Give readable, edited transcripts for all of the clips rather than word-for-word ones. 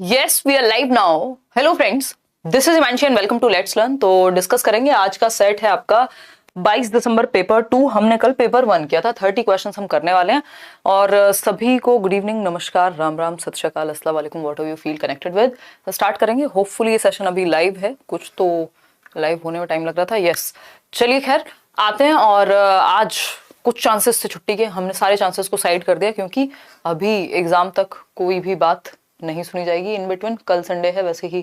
Yes we are live now. Hello friends, this is Himanshi and welcome to let's learn. तो discuss करेंगे आज का set है आपका 22 दिसंबर पेपर 2। हमने कल पेपर 1 किया था। 30 क्वेश्चंस हम करने वाले हैं। और सभी को गुड इवनिंग, नमस्कार, राम राम, सत श्री अकाल, अस्सलाम वालेकुम, what you feel connected with. तो स्टार्ट करेंगे। होपफुली ये सेशन अभी लाइव है, कुछ तो लाइव होने में टाइम लग रहा था। यस, चलिए खैर आते हैं। और आज कुछ चांसेस थे छुट्टी के, हमने सारे चांसेस को साइड कर दिया क्योंकि अभी एग्जाम तक कोई भी बात नहीं सुनी जाएगी इन बिटवीन। कल संडे है, वैसे ही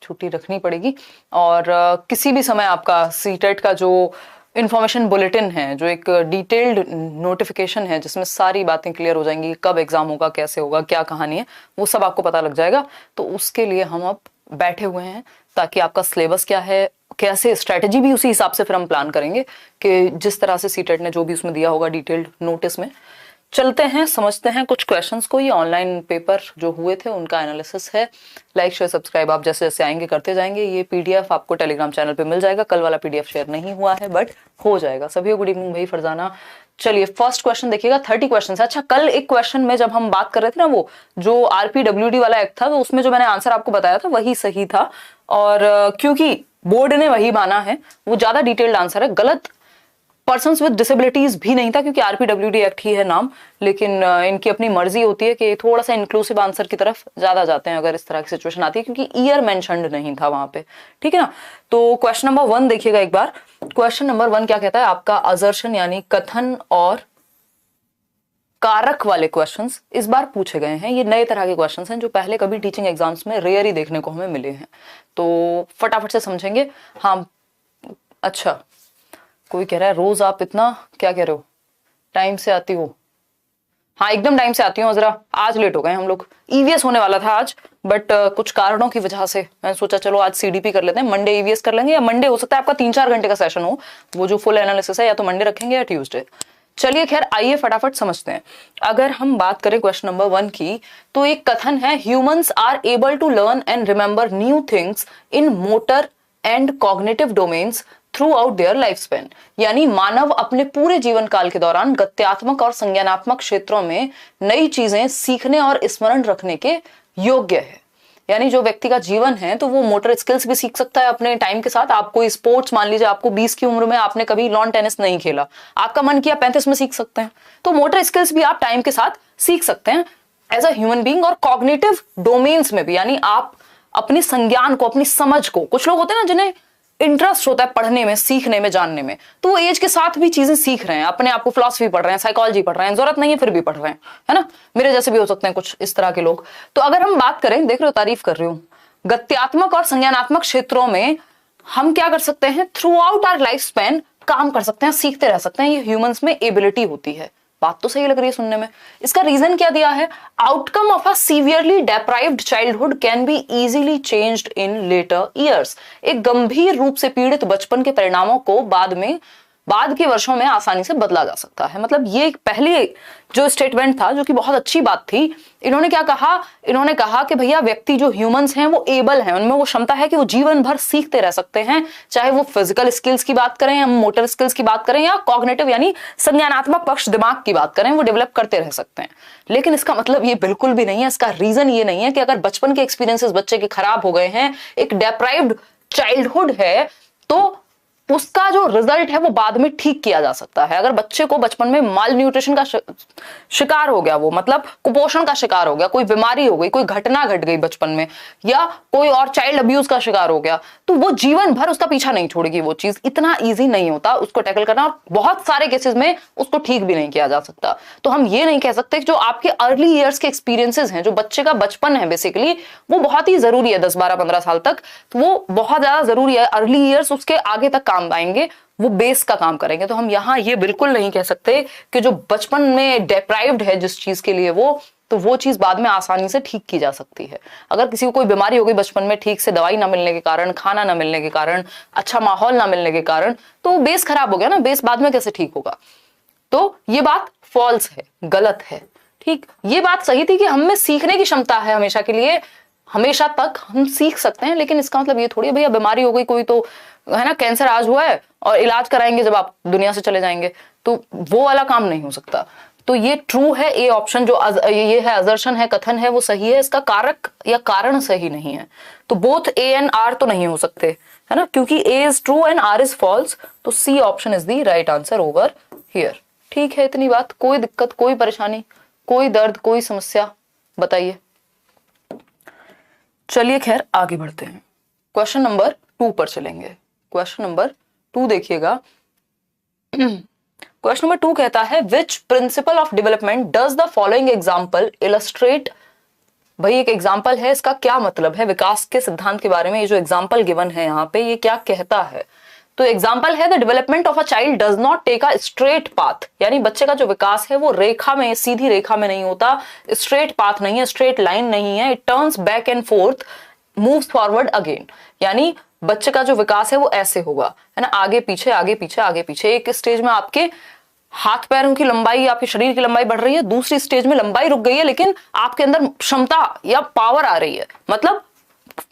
छुट्टी रखनी पड़ेगी। और किसी भी समय आपका सीटेट का जो इंफॉर्मेशन बुलेटिन है, जो एक डिटेल्ड नोटिफिकेशन है जिसमें सारी बातें क्लियर हो जाएंगी, कब एग्जाम होगा, कैसे होगा, क्या कहानी है, वो सब आपको पता लग जाएगा। तो उसके लिए हम अब बैठे हुए हैं ताकि आपका सिलेबस क्या है, कैसे स्ट्रेटेजी भी उसी हिसाब से फिर हम प्लान करेंगे कि जिस तरह से सीटेट ने जो भी उसमें दिया होगा डिटेल्ड नोटिस में। चलते हैं, समझते हैं कुछ क्वेश्चंस को। ये ऑनलाइन पेपर जो हुए थे उनका एनालिसिस है। लाइक शेयर सब्सक्राइब आप जैसे जैसे आएंगे करते जाएंगे। ये पीडीएफ आपको टेलीग्राम चैनल पे मिल जाएगा। कल वाला पीडीएफ शेयर नहीं हुआ है बट हो जाएगा। सभी गुड इवनिंग भाई फरजाना। चलिए फर्स्ट क्वेश्चन देखिएगा। 30 क्वेश्चन है। अच्छा, कल एक क्वेश्चन में जब हम बात कर रहे थे ना, वो जो आरपीडब्ल्यूडी वाला एक्ट था, तो उसमें जो मैंने आंसर आपको बताया था वही सही था। और क्योंकि बोर्ड ने वही माना है, वो ज्यादा डिटेल्ड आंसर है। गलत पर्सन्स विद डिसेबिलिटीज भी नहीं था क्योंकि आरपीडब्ल्यूडी एक्ट ही है नाम, लेकिन इनकी अपनी मर्जी होती है कि थोड़ा सा इंक्लूसिव आंसर की तरफ ज्यादा जाते हैं अगर इस तरह की सिचुएशन आती है, क्योंकि ईयर मेंशन्ड नहीं था वहां पे। ठीक है ना। तो क्वेश्चन नंबर 1 देखिएगा एक बार। क्वेश्चन नंबर 1 क्या कहता है आपका? असर्शन यानी कथन और कारक वाले क्वेश्चंस इस बार पूछे गए हैं। ये नए तरह के क्वेश्चंस हैं जो पहले कभी टीचिंग एग्जाम्स में रेयर ही देखने को हमें मिले हैं। तो फटाफट से समझेंगे। हाँ, अच्छा, कोई कह रहा है रोज आप इतना क्या कह रहे हो, टाइम से आती हो? हाँ, एकदम टाइम से आती हूँ। जरा आज लेट हो गए हम लोग। ईवीएस होने वाला था आज, बट कुछ कारणों की वजह से मैंने सोचा चलो आज सीडीपी कर लेते हैं। मंडे ईवीएस कर लेंगे, या मंडे हो सकता है आपका 3-4 घंटे का सेशन हो, वो जो फुल एनालिसिस है, या तो मंडे रखेंगे या ट्यूसडे। चलिए खैर आइए फटाफट समझते हैं। अगर हम बात करें क्वेश्चन नंबर 1 की, तो एक कथन है, humans are able to learn and remember new things in motor and cognitive domains throughout their life span. यानी मानव अपने पूरे जीवन काल के दौरान गत्यात्मक और संज्ञानात्मक क्षेत्रों में नई चीजें सीखने और स्मरण रखने के योग्य है। यानी जो व्यक्ति का जीवन है तो वो मोटर स्किल्स भी सीख सकता है अपने टाइम के साथ। आप कोई स्पोर्ट्स, मान लीजिए आपको 20 की उम्र में आपने कभी लॉन टेनिस नहीं खेला, आपका मन किया 35 में सीख सकते हैं, तो मोटर स्किल्स भी आप टाइम के साथ सीख सकते हैं एज अ ह्यूमन बीइंग। और कॉग्निटिव डोमेन्स में भी, यानी आप अपनी संज्ञान को, अपनी समझ को, कुछ लोग होते हैं ना जिन्हें इंटरेस्ट होता है पढ़ने में, सीखने में, जानने में, तो वो एज के साथ भी चीजें सीख रहे हैं, अपने आप को फिलॉसफी पढ़ रहे हैं, साइकोलॉजी पढ़ रहे हैं, जरूरत नहीं है फिर भी पढ़ रहे हैं, है ना। मेरे जैसे भी हो सकते हैं कुछ इस तरह के लोग। तो अगर हम बात करें, देख रहे हो तारीफ कर रही हूं, गत्यात्मक और संज्ञानात्मक क्षेत्रों में हम क्या कर सकते हैं? Throughout our life span काम कर सकते हैं, सीखते रह सकते हैं। ये ह्यूमंस में एबिलिटी होती है। बात तो सही लग रही है सुनने में। इसका रीजन क्या दिया है? Outcome of a severely deprived childhood can be easily changed in later years. एक गंभीर रूप से पीड़ित बचपन के परिणामों को बाद के वर्षों में आसानी से बदला जा सकता है। मतलब ये पहले जो स्टेटमेंट था, जो कि बहुत अच्छी बात थी, इन्होंने क्या कहा? इन्होंने कहा कि भैया व्यक्ति जो ह्यूमंस हैं वो एबल हैं, उनमें वो क्षमता है कि वो जीवन भर सीखते रह सकते हैं, चाहे वो फिजिकल स्किल्स की बात करें या मोटर स्किल्स की बात करें या कॉग्निटिव यानी संज्ञानात्मक पक्ष, दिमाग की बात करें, वो डेवलप करते रह सकते हैं। लेकिन इसका मतलब ये बिल्कुल भी नहीं है, इसका रीजन ये नहीं है कि अगर बचपन के एक्सपीरियंसेस बच्चे के खराब हो गए हैं, एक डेप्राइव्ड चाइल्डहुड है, तो उसका जो रिजल्ट है वो बाद में ठीक किया जा सकता है। अगर बच्चे को बचपन में माल न्यूट्रिशन का शिकार हो गया, वो मतलब कुपोषण का शिकार हो गया, कोई बीमारी हो गई, कोई घटना घट गई बचपन में, या कोई और चाइल्ड अब्यूज का शिकार हो गया, तो वो जीवन भर उसका पीछा नहीं छोड़ेगी। वो चीज इतना इजी नहीं होता उसको टैकल करना, और बहुत सारे केसेस में उसको ठीक भी नहीं किया जा सकता। तो हम ये नहीं कह सकते कि जो आपके अर्ली ईयर्स के एक्सपीरियंसेस हैं, जो बच्चे का बचपन है बेसिकली, वो बहुत ही जरूरी है 10-12-15 साल तक, तो वो बहुत ज्यादा जरूरी है। अर्ली ईयर्स उसके आगे तक काम आएंगे, वो बेस का काम करेंगे। तो हम यहां ये बिल्कुल नहीं कह सकते कि जो बचपन में डेप्राइव्ड है जिस चीज के लिए वो चीज बाद में आसानी से ठीक की जा सकती है। अगर किसी को कोई बीमारी हो गई बचपन में, ठीक से दवाई ना मिलने के कारण, खाना ना मिलने के कारण, अच्छा माहौल ना मिलने के कारण, तो बेस खराब हो गया ना, बेस बाद में कैसे ठीक होगा? तो ये बात फॉल्स है, गलत है। ठीक, ये बात सही थी कि हम में सीखने की क्षमता है हमेशा के लिए, हमेशा तक हम सीख सकते हैं। लेकिन इसका मतलब ये थोड़ी है भैया बीमारी हो गई कोई, तो है ना, कैंसर आज हुआ है और इलाज कराएंगे जब आप दुनिया से चले जाएंगे, तो वो वाला काम नहीं हो सकता। तो ये ट्रू है, ए ऑप्शन जो ये है असर्शन है, कथन है, वो सही है। इसका कारक या कारण सही नहीं है, तो बोथ ए एंड आर तो नहीं हो सकते, है ना, क्योंकि A is true and R is false, तो C option is the right answer over here. ठीक है, इतनी बात, कोई दिक्कत, कोई परेशानी, कोई दर्द, कोई समस्या बताइए। चलिए खैर आगे बढ़ते हैं, क्वेश्चन नंबर 2 पर चलेंगे। क्वेश्चन नंबर 2 देखिएगा। क्वेश्चन नंबर 2 कहता है which principle of development does the following example illustrate. भाई एक एग्जांपल है, इसका क्या मतलब है, विकास के सिद्धांत के बारे में ये जो एग्जांपल गिवन है यहाँ पे, ये क्या कहता है। तो एग्जांपल है the development of a child does not take a straight path, यानी बच्चे का जो विकास है वो रेखा में, सीधी रेखा में नहीं होता, स्ट्रेट पाथ नहीं है, स्ट्रेट लाइन नहीं है, it turns back and fourth, moves forward again, यानी बच्चे का जो विकास है वो ऐसे होगा, है ना, आगे पीछे आगे पीछे आगे पीछे। एक स्टेज में आपके हाथ पैरों की लंबाई, आपके शरीर की लंबाई बढ़ रही है, दूसरी स्टेज में लंबाई रुक गई है, लेकिन आपके अंदर क्षमता या पावर आ रही है, मतलब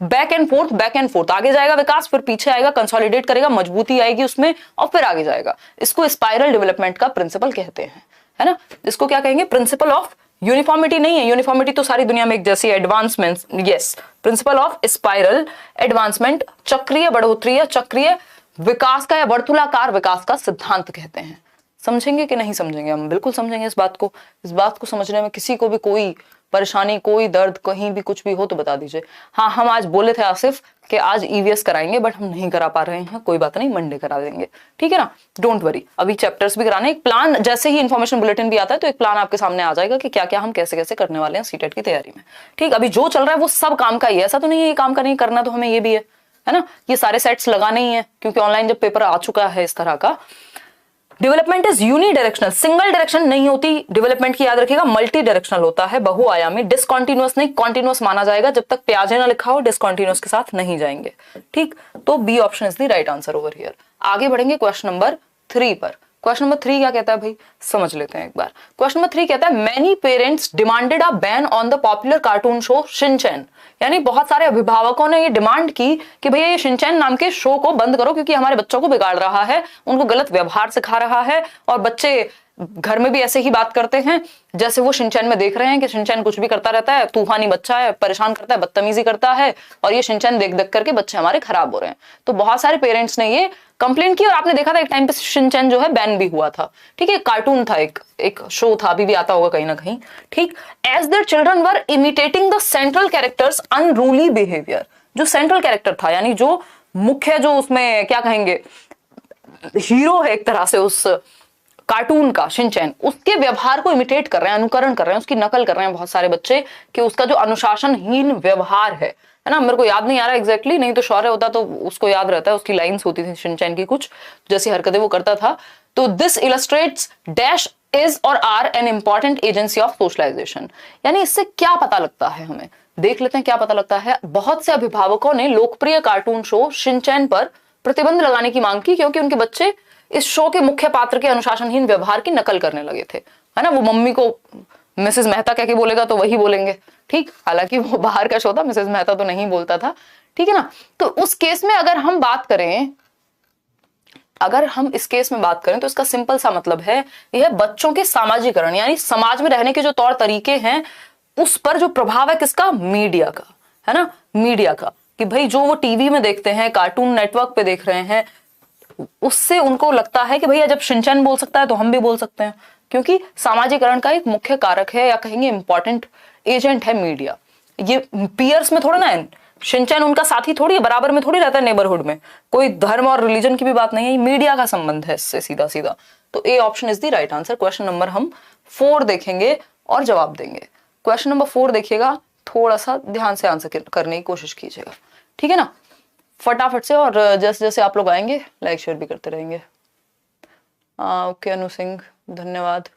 बैक एंड फोर्थ, आगे जाएगा विकास, फिर पीछे आएगा, कंसोलिडेट करेगा, मजबूती आएगी उसमें, और फिर आगे जाएगा। इसको स्पाइरल डेवलपमेंट का प्रिंसिपल कहते हैं, है ना। इसको क्या कहेंगे, प्रिंसिपल ऑफ यूनिफॉर्मिटी नहीं है, यूनिफॉर्मिटी तो सारी दुनिया में एक जैसी, advancement, yes, principle of spiral advancement, चक्रीय बढ़ोतरी या चक्रीय विकास का या वर्तुलाकार विकास का सिद्धांत कहते हैं। समझेंगे कि नहीं समझेंगे, हम बिल्कुल समझेंगे इस बात को। इस बात को समझने में किसी को भी कोई परेशानी, कोई दर्द, कहीं भी कुछ भी हो तो बता दीजिए। हाँ, हम आज बोले थे आसिफ कि आज ईवीएस कराएंगे, बट हम नहीं करा पा रहे हैं, कोई बात नहीं, मंडे करा देंगे, ठीक है ना, डोंट वरी। अभी चैप्टर्स भी कराने, एक प्लान, जैसे ही इन्फॉर्मेशन बुलेटिन भी आता है तो एक प्लान आपके सामने आ जाएगा कि क्या क्या हम कैसे कैसे करने वाले हैं सीटेट की तैयारी में। ठीक, अभी जो चल रहा है वो सब काम का ही है, ऐसा तो नहीं है ये काम का नहीं करना, तो हमें ये भी है ना, ये सारे सेट्स लगाने ही है, क्योंकि ऑनलाइन जब पेपर आ चुका है इस तरह का। Development is unidirectional, single direction नहीं होती डेवलपमेंट की, याद रखिएगा, मल्टी डायरेक्शनल होता है, बहुआयामी। डिसकंटीन्यूअस नहीं, कॉन्टिन्यूअस माना जाएगा, जब तक प्याजे ना लिखा हो डिसकंटीन्यूअस के साथ नहीं जाएंगे। ठीक, तो B option is the right answer over here. आगे बढ़ेंगे क्वेश्चन नंबर 3 पर। क्वेश्चन नंबर 3 क्या कहता है भाई, समझ लेते हैं एक बार। क्वेश्चन नंबर 3 कहता है many parents demanded a ban on the popular cartoon show Shinchan, यानी बहुत सारे अभिभावकों ने ये डिमांड की कि भैया ये शिनचैन नाम के शो को बंद करो, क्योंकि हमारे बच्चों को बिगाड़ रहा है, उनको गलत व्यवहार सिखा रहा है, और बच्चे घर में भी ऐसे ही बात करते हैं जैसे वो शिनचैन में देख रहे हैं कि शिनचैन कुछ भी करता रहता है, तूफानी बच्चा है, परेशान करता है, बदतमीजी करता है, और ये शिनचैन देख देख करके बच्चे हमारे खराब हो रहे हैं। तो बहुत सारे पेरेंट्स ने ये कंप्लेंट की, और आपने देखा था एक टाइम पे शिनचैन जो है बैन भी हुआ था। ठीक है, कार्टून था, एक शो था, अभी भी आता होगा कहीं ना कहीं। ठीक, as their children were imitating the central characters unruly behaviour, जो सेंट्रल कैरेक्टर था, यानी जो मुख्य, जो उसमें क्या कहेंगे हीरो है एक तरह से उस कार्टून का, शिनचैन, उसके व्यवहार को इमिटेट कर रहे हैं, अनुकरण कर रहे हैं, उसकी नकल कर रहे हैं बहुत सारे बच्चे, कि उसका जो अनुशासनहीन व्यवहार है ना, मेरे को याद नहीं आ रहा एग्जैक्टली, नहीं तो शौर्य होता तो उसको याद रहता है, उसकी लाइंस होती थी शिनचैन की, कुछ जैसी हरकतें वो करता था। तो दिस इलस्ट्रेट्स डैश इज और are an important agency of socialisation, यानी इससे क्या पता लगता है, हमें देख लेते हैं क्या पता लगता है। बहुत से अभिभावकों ने लोकप्रिय कार्टून शो शिनचैन पर प्रतिबंध लगाने की मांग की, क्योंकि उनके बच्चे इस शो के मुख्य पात्र के अनुशासनहीन व्यवहार की नकल करने लगे थे, है ना। वो मम्मी को मिसेस मेहता कह के बोलेगा तो वही बोलेंगे, ठीक, हालांकि वो बाहर का शो था, मिसेस मेहता तो नहीं बोलता था, ठीक है ना। तो उस केस में अगर हम बात करें, अगर हम इस केस में बात करें तो इसका सिंपल सा मतलब है, यह बच्चों के सामाजिकरण, यानी समाज में रहने के जो तौर तरीके हैं उस पर जो प्रभाव है किसका, मीडिया का, है ना, मीडिया का, कि भाई जो वो टीवी में देखते हैं, कार्टून नेटवर्क पे देख रहे हैं, उससे उनको लगता है कि भैया जब शिनचैन बोल सकता है तो हम भी बोल सकते हैं, क्योंकि सामाजिकरण का एक मुख्य कारक है, या कहेंगे इंपॉर्टेंट एजेंट है मीडिया। ये पीयर्स में थोड़ा ना, शिनचैन उनका साथी थोड़ी है, बराबर में थोड़ी रहता है नेबरहुड में, कोई धर्म और रिलीजन की भी बात नहीं है, मीडिया का संबंध है इससे सीधा सीधा। तो A option is the right answer. Question number हम 4 देखेंगे और जवाब देंगे। क्वेश्चन नंबर 4 देखिएगा, थोड़ा सा ध्यान से आंसर करने की कोशिश कीजिएगा, ठीक है ना, फटाफट से, और जैसे जैसे आप लोग आएंगे लाइक शेयर भी करते रहेंगे। ओके अनु सिंह, धन्यवाद।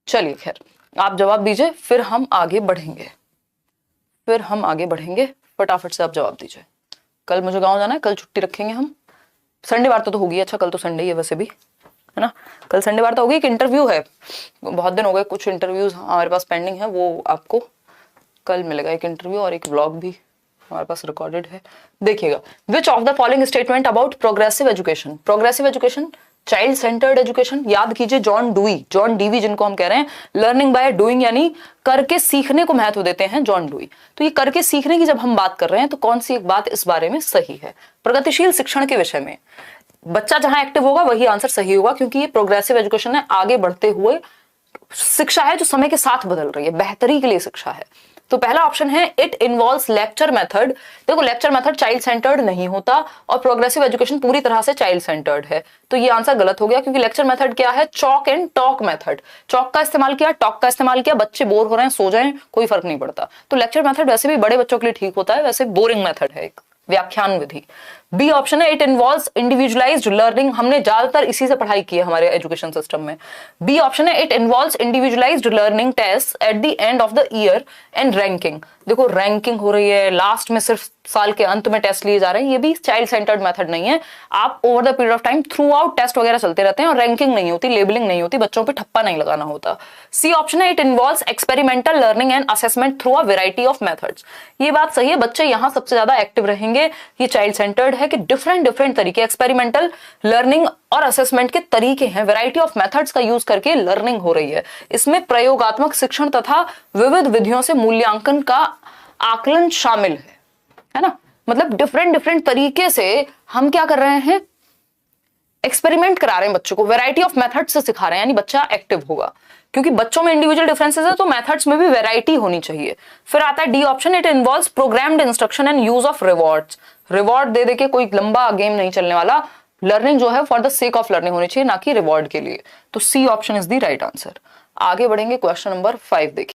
चलिए खैर आप जवाब दीजिए, फिर हम आगे बढ़ेंगे, फटाफट से आप जवाब दीजिए। कल मुझे गांव जाना है, कल छुट्टी रखेंगे हम, संडे वार तो होगी, अच्छा कल तो संडे ही है वैसे भी, है ना, कल संडे वार तो होगी। एक इंटरव्यू है, बहुत दिन हो गए, कुछ इंटरव्यूज हमारे पास पेंडिंग है, वो आपको कल मिलेगा, एक इंटरव्यू और एक व्लॉग भी हमारे पास रिकॉर्डेड है, देखिएगा। Which of the following statement about progressive education, progressive education child centred education, याद कीजिए जॉन डीवी जिनको हम कह रहे हैं, लर्निंग बाय डूइंग यानी करके सीखने को महत्व देते हैं जॉन डूई। तो ये करके सीखने की जब हम बात कर रहे हैं तो कौन सी एक बात इस बारे में सही है? प्रगतिशील शिक्षण के विषय में बच्चा जहां एक्टिव होगा वही आंसर सही होगा, क्योंकि ये प्रोग्रेसिव एजुकेशन है, आगे बढ़ते हुए शिक्षा है जो समय के साथ बदल रही है, बेहतरी के लिए शिक्षा है। तो पहला ऑप्शन है इट इन्वॉल्व्स लेक्चर मेथड। देखो लेक्चर मेथड चाइल्ड सेंटर्ड नहीं होता और प्रोग्रेसिव एजुकेशन पूरी तरह से चाइल्ड सेंटर्ड है, तो ये आंसर गलत हो गया, क्योंकि लेक्चर मेथड क्या है? Chalk and talk method. Chalk का इस्तेमाल किया, टॉक का इस्तेमाल किया, बच्चे बोर हो रहे हैं सो जाएं, कोई फर्क नहीं पड़ता। तो लेक्चर मेथड वैसे भी बड़े बच्चों के लिए ठीक होता है, वैसे बोरिंग मेथड है एक व्याख्यान विधि। बी ऑप्शन है इट इन्वॉल्व्स इंडिविजुअलाइज्ड लर्निंग, हमने ज्यादातर इसी से पढ़ाई की है हमारे एजुकेशन सिस्टम में। बी ऑप्शन है it involves individualised learning test at the end of the year and ranking. देखो रैंकिंग हो रही है, लास्ट में सिर्फ साल के अंत में टेस्ट लिए जा रहे हैं, ये भी चाइल्ड सेंटर्ड मेथड नहीं है। आप over the period of time throughout test वगैरह चलते रहते हैं और रैंकिंग नहीं होती, लेबलिंग नहीं होती, बच्चों पे ठप्पा नहीं लगाना होता। सी ऑप्शन है it involves experimental learning and assessment through a variety of methods. ये बात सही है, बच्चे यहां सबसे ज्यादा एक्टिव रहेंगे। ये चाइल्ड सेंटर्ड है कि डिफरेंट तरीके एक्सपेरिमेंटल लर्निंग और असेसमेंट के तरीके हैं, वैरायटी ऑफ मेथड्स का यूज करके लर्निंग हो रही है। इसमें प्रयोगात्मक शिक्षण तथा विविध विधियों से मूल्यांकन का आकलन शामिल है ना। मतलब डिफरेंट तरीके से हम क्या कर रहे हैं? एक्सपेरिमेंट करा रहे हैं बच्चों को, वैरायटी ऑफ मेथड से सिखा रहे हैं, यानी बच्चा एक्टिव होगा, क्योंकि बच्चों में इंडिविजुअल डिफरेंसेस है तो मेथड्स में भी वैरायटी होनी चाहिए। फिर आता है D option, it involves programmed instruction and use of rewards. Reward दे दे के कोई लंबा गेम नहीं चलने वाला, लर्निंग जो है for the sake of learning होनी चाहिए, ना कि रिवॉर्ड के लिए। तो C option is the right answer. आगे बढ़ेंगे, क्वेश्चन नंबर 5 देखिए।